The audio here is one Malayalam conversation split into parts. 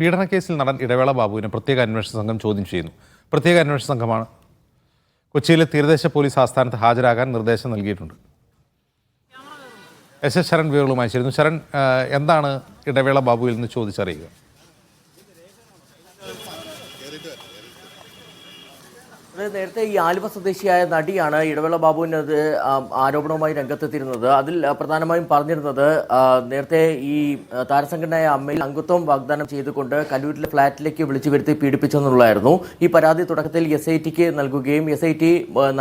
പീഡനക്കേസിൽ നടൻ ഇടവേള ബാബുവിനെ പ്രത്യേക അന്വേഷണ സംഘം ചോദ്യം ചെയ്യുന്നു. പ്രത്യേക അന്വേഷണ സംഘമാണ് കൊച്ചിയിലെ തീരദേശ പോലീസ് ആസ്ഥാനത്ത് ഹാജരാകാൻ നിർദ്ദേശം നൽകിയിട്ടുണ്ട്. എസ് എസ് ശരൺ വിവരങ്ങളുമായി ചേരുന്നു. ശരൺ, എന്താണ് ഇടവേള ബാബുവിൽ നിന്ന് ചോദിച്ചറിയുക? നേരത്തെ ഈ ആലുവ സ്വദേശിയായ നടിയാണ് ഇടവേള ബാബുവിനത് ആരോപണവുമായി രംഗത്തെത്തിയിരുന്നത്. അതിൽ പ്രധാനമായും പറഞ്ഞിരുന്നത് നേരത്തെ ഈ താരസംഘടനയായ അമ്മയിൽ അംഗത്വം വാഗ്ദാനം ചെയ്തുകൊണ്ട് കല്ലൂരിലെ ഫ്ളാറ്റിലേക്ക് വിളിച്ചു വരുത്തി പീഡിപ്പിച്ചെന്നുള്ളതായിരുന്നു. ഈ പരാതി തുടക്കത്തിൽ SITക്ക് നൽകുകയും SIT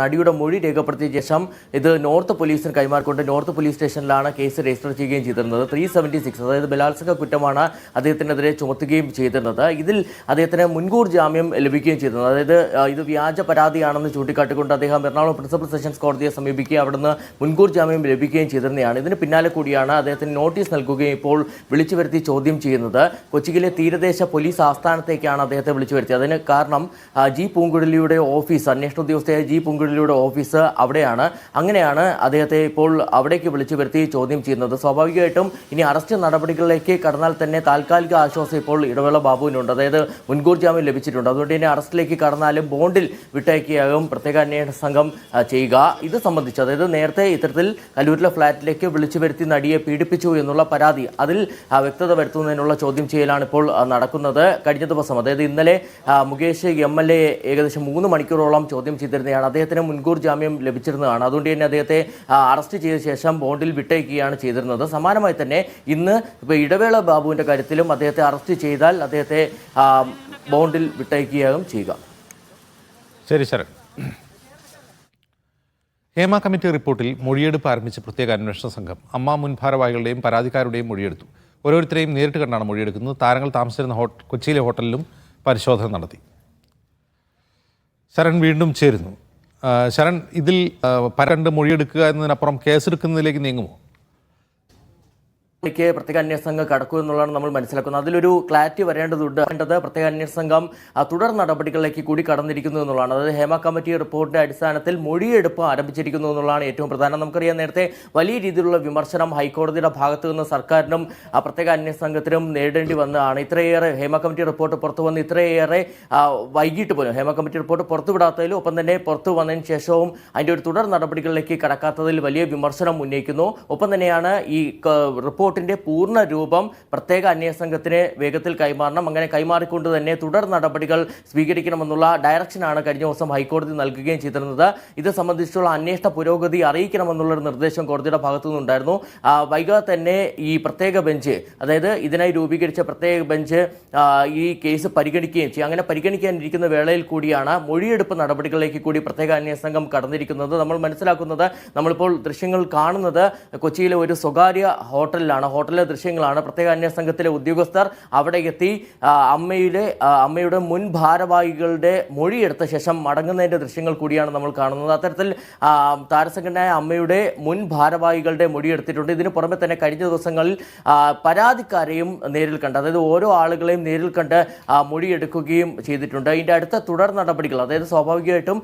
നടിയുടെ മൊഴി രേഖപ്പെടുത്തിയ ശേഷം ഇത് നോർത്ത് പോലീസിന് കൈമാറിക്കൊണ്ട് നോർത്ത് പോലീസ് സ്റ്റേഷനിലാണ് കേസ് രജിസ്റ്റർ ചെയ്യുകയും ചെയ്തിരുന്നത്. 376 അതായത് ബലാത്സംഗ കുറ്റമാണ് അദ്ദേഹത്തിനെതിരെ ചുമത്തുകയും ചെയ്തിരുന്നത്. ഇതിൽ അദ്ദേഹത്തിന് മുൻകൂർ ജാമ്യം ലഭിക്കുകയും ചെയ്തിരുന്നത്. അതായത് ഇത് വ്യാജ പരാതിയാണെന്ന് ചൂണ്ടിക്കാട്ടിക്കൊണ്ട് അദ്ദേഹം എറണാകുളം പ്രിൻസിപ്പൽ സെഷൻസ് കോടതിയെ സമീപിക്കുകയും അവിടുന്ന് മുൻകൂർ ജാമ്യം ലഭിക്കുകയും ചെയ്തിരുന്നതാണ്. ഇതിന് പിന്നാലെ കൂടിയാണ് അദ്ദേഹത്തിന് നോട്ടീസ് നൽകുകയും ഇപ്പോൾ വിളിച്ചു വരുത്തി ചോദ്യം ചെയ്യുന്നത്. കൊച്ചിയിലെ തീരദേശ പോലീസ് ആസ്ഥാനത്തേക്കാണ് അദ്ദേഹത്തെ വിളിച്ചു വരുത്തിയത്. അതിന് കാരണം ജി പൂങ്കുഴലിയുടെ ഓഫീസ്, അന്വേഷണ ഉദ്യോഗസ്ഥയായ ജി പൂങ്കുഴലിയുടെ ഓഫീസ് അവിടെയാണ്. അങ്ങനെയാണ് അദ്ദേഹത്തെ ഇപ്പോൾ അവിടേക്ക് വിളിച്ചു വരുത്തി ചോദ്യം ചെയ്യുന്നത്. സ്വാഭാവികമായിട്ടും ഇനി അറസ്റ്റ് നടപടികളിലേക്ക് കടന്നാൽ തന്നെ താൽക്കാലിക ആശ്വാസം ഇപ്പോൾ ഇടവേള ബാബുവിനുണ്ട്. അതായത് മുൻകൂർ ജാമ്യം ലഭിച്ചിട്ടുണ്ട്. അതുകൊണ്ട് തന്നെ അറസ്റ്റിലേക്ക് കടന്നാലും ബോണ്ടിൽ വിട്ടയക്കുകയാകും പ്രത്യേക അന്വേഷണ സംഘം ചെയ്യുക. ഇത് സംബന്ധിച്ച് അതായത് നേരത്തെ ഇത്തരത്തിൽ കല്ലൂരിലെ ഫ്ളാറ്റിലേക്ക് വിളിച്ചു വരുത്തി നടിയെ പീഡിപ്പിച്ചു എന്നുള്ള പരാതി, അതിൽ വ്യക്തത വരുത്തുന്നതിനുള്ള ചോദ്യം ചെയ്യലാണ് ഇപ്പോൾ നടക്കുന്നത്. കഴിഞ്ഞ ദിവസം അതായത് ഇന്നലെ മുകേഷ് MLA ഏകദേശം 3 മണിക്കൂറോളം ചോദ്യം ചെയ്തിരുന്നതാണ്. അദ്ദേഹത്തിന് മുൻകൂർ ജാമ്യം ലഭിച്ചിരുന്നതാണ്. അതുകൊണ്ട് തന്നെ അദ്ദേഹത്തെ അറസ്റ്റ് ചെയ്ത ശേഷം ബോണ്ടിൽ വിട്ടയക്കുകയാണ് ചെയ്തിരുന്നത്. സമാനമായി തന്നെ ഇന്ന് ഇപ്പോൾ ഇടവേള ബാബുവിൻ്റെ കാര്യത്തിലും അദ്ദേഹത്തെ അറസ്റ്റ് ചെയ്താൽ അദ്ദേഹത്തെ ബോണ്ടിൽ വിട്ടയക്കുകയാകും ചെയ്യുക. ശരി ശരൺ. ഹേമ കമ്മിറ്റി റിപ്പോർട്ടിൽ മൊഴിയെടുപ്പ് ആരംഭിച്ച പ്രത്യേക അന്വേഷണ സംഘം അമ്മ മുൻ ഭാരവാഹികളുടെയും പരാതിക്കാരുടെയും മൊഴിയെടുത്തു. ഓരോരുത്തരെയും നേരിട്ട് കണ്ടാണ് മൊഴിയെടുക്കുന്നത്. താരങ്ങൾ താമസിച്ചിരുന്ന കൊച്ചിയിലെ ഹോട്ടലിലും പരിശോധന നടത്തി. ശരൺ വീണ്ടും ചേരുന്നു. ശരൺ, ഇതിൽ പരണ്ട് മൊഴിയെടുക്കുക എന്നതിനപ്പുറം കേസെടുക്കുന്നതിലേക്ക് നീങ്ങുമോ? പ്രത്യേക അന്വേഷണ സംഘം കടക്കും എന്നുള്ളതാണ് നമ്മൾ മനസ്സിലാക്കുന്നത്. അതിലൊരു ക്ലാരിറ്റി വരേണ്ടതുണ്ട്. പ്രത്യേക അന്വേഷണ സംഘം തുടർ നടപടികളിലേക്ക് കൂടി കടന്നിരിക്കുന്നു എന്നുള്ളതാണ്. അതായത് ഹേമ കമ്മിറ്റി റിപ്പോർട്ടിന്റെ അടിസ്ഥാനത്തിൽ മൊഴിയെടുപ്പ് ആരംഭിച്ചിരിക്കുന്നു എന്നുള്ളതാണ് ഏറ്റവും പ്രധാനം. നമുക്കറിയാം, നേരത്തെ വലിയ രീതിയിലുള്ള വിമർശനം ഹൈക്കോടതിയുടെ ഭാഗത്തു നിന്ന് സർക്കാരിനും പ്രത്യേക അന്വേഷണ സംഘത്തിനും നേരിടേണ്ടി വന്നതാണ്. ഇത്രയേറെ ഹേമ കമ്മിറ്റി റിപ്പോർട്ട് പുറത്തു വന്ന് ഇത്രയേറെ വൈകിട്ട് പോലും ഹേമ കമ്മിറ്റി റിപ്പോർട്ട് പുറത്തുവിടാത്തതിലും ഒപ്പം തന്നെ പുറത്തു വന്നതിന് ശേഷവും അതിൻ്റെ ഒരു തുടർ നടപടികളിലേക്ക് കടക്കാത്തതിൽ വലിയ വിമർശനം ഉന്നയിക്കുന്നു. ഒപ്പം തന്നെയാണ് ഈ റിപ്പോർട്ടിന്റെ പൂർണ്ണ രൂപം പ്രത്യേക അന്വേഷണ സംഘത്തിന് വേഗത്തിൽ കൈമാറണം. അങ്ങനെ കൈമാറിക്കൊണ്ട് തന്നെ തുടർ നടപടികൾ സ്വീകരിക്കണമെന്നുള്ള ഡയറക്ഷനാണ് കഴിഞ്ഞ ദിവസം ഹൈക്കോടതി നൽകുകയും ചെയ്തിരുന്നത്. ഇത് സംബന്ധിച്ചുള്ള അന്വേഷണ പുരോഗതി അറിയിക്കണമെന്നുള്ളൊരു നിർദ്ദേശം കോടതിയുടെ ഭാഗത്തു നിന്നുണ്ടായിരുന്നു. വൈകാതെ തന്നെ ഈ പ്രത്യേക ബെഞ്ച്, അതായത് ഇതിനായി രൂപീകരിച്ച പ്രത്യേക ബെഞ്ച് ഈ കേസ് പരിഗണിക്കുകയും ചെയ്യും. അങ്ങനെ പരിഗണിക്കാനിരിക്കുന്ന വേളയിൽ കൂടിയാണ് മൊഴിയെടുപ്പ് നടപടികളിലേക്ക് കൂടി പ്രത്യേക അന്വേഷണ സംഘം കടന്നിരിക്കുന്നത്. നമ്മൾ മനസ്സിലാക്കുന്നത്, നമ്മളിപ്പോൾ ദൃശ്യങ്ങൾ കാണുന്നത് കൊച്ചിയിലെ ഒരു സ്വകാര്യ ഹോട്ടലിലാണ്. ഹോട്ടലിലെ ദൃശ്യങ്ങളാണ്. പ്രത്യേക അന്വേഷണ സംഘത്തിലെ ഉദ്യോഗസ്ഥർ അവിടെ എത്തി അമ്മയുടെ മുൻ ഭാരവാഹികളുടെ മൊഴിയെടുത്ത ശേഷം മടങ്ങുന്നതിന്റെ ദൃശ്യങ്ങൾ കൂടിയാണ് നമ്മൾ കാണുന്നത്. അത്തരത്തിൽ താരസംഘടനയായ അമ്മയുടെ മുൻ ഭാരവാഹികളുടെ മൊഴിയെടുത്തിട്ടുണ്ട്. ഇതിന് പുറമെ തന്നെ കഴിഞ്ഞ ദിവസങ്ങളിൽ പരാതിക്കാരെയും നേരിൽ കണ്ട്, അതായത് ഓരോ ആളുകളെയും നേരിൽ കണ്ട് മൊഴിയെടുക്കുകയും ചെയ്തിട്ടുണ്ട്. ഇതിന്റെ അടുത്ത തുടർ നടപടികൾ, അതായത് സ്വാഭാവികമായിട്ടും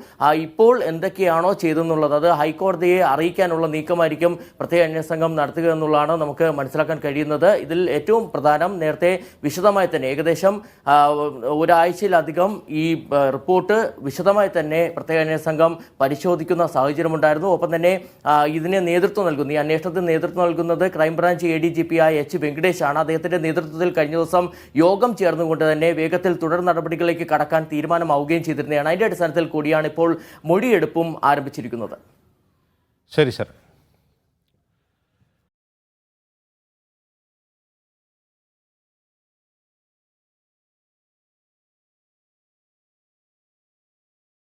ഇപ്പോൾ എന്തൊക്കെയാണോ ചെയ്തെന്നുള്ളത് അത് ഹൈക്കോടതിയെ അറിയിക്കാനുള്ള നീക്കമായിരിക്കും പ്രത്യേക അന്വേഷണ സംഘം നടത്തുക എന്നുള്ളതാണ് നമുക്ക് മനസ്സിലാക്കാൻ കഴിയുന്നത്. ഇതിൽ ഏറ്റവും പ്രധാനം, നേരത്തെ വിശദമായി തന്നെ ഏകദേശം ഒരാഴ്ചയിലധികം ഈ റിപ്പോർട്ട് വിശദമായി തന്നെ പ്രത്യേക അന്വേഷണ സംഘം പരിശോധിക്കുന്ന സാഹചര്യമുണ്ടായിരുന്നു. ഒപ്പം തന്നെ ഇതിന് നേതൃത്വം നൽകുന്നു, ഈ അന്വേഷണത്തിന് നേതൃത്വം നൽകുന്നത് ക്രൈംബ്രാഞ്ച് ADGP ആയ H വെങ്കടേഷ് ആണ്. അദ്ദേഹത്തിന്റെ നേതൃത്വത്തിൽ കഴിഞ്ഞ ദിവസം യോഗം ചേർന്നുകൊണ്ട് തന്നെ വേഗത്തിൽ തുടർ നടപടികളിലേക്ക് കടക്കാൻ തീരുമാനമാവുകയും ചെയ്തിരുന്നതാണ്. അതിന്റെ അടിസ്ഥാനത്തിൽ കൂടിയാണ് ഇപ്പോൾ മൊഴിയെടുപ്പും ആരംഭിച്ചിരിക്കുന്നത്. ശരി ശരി.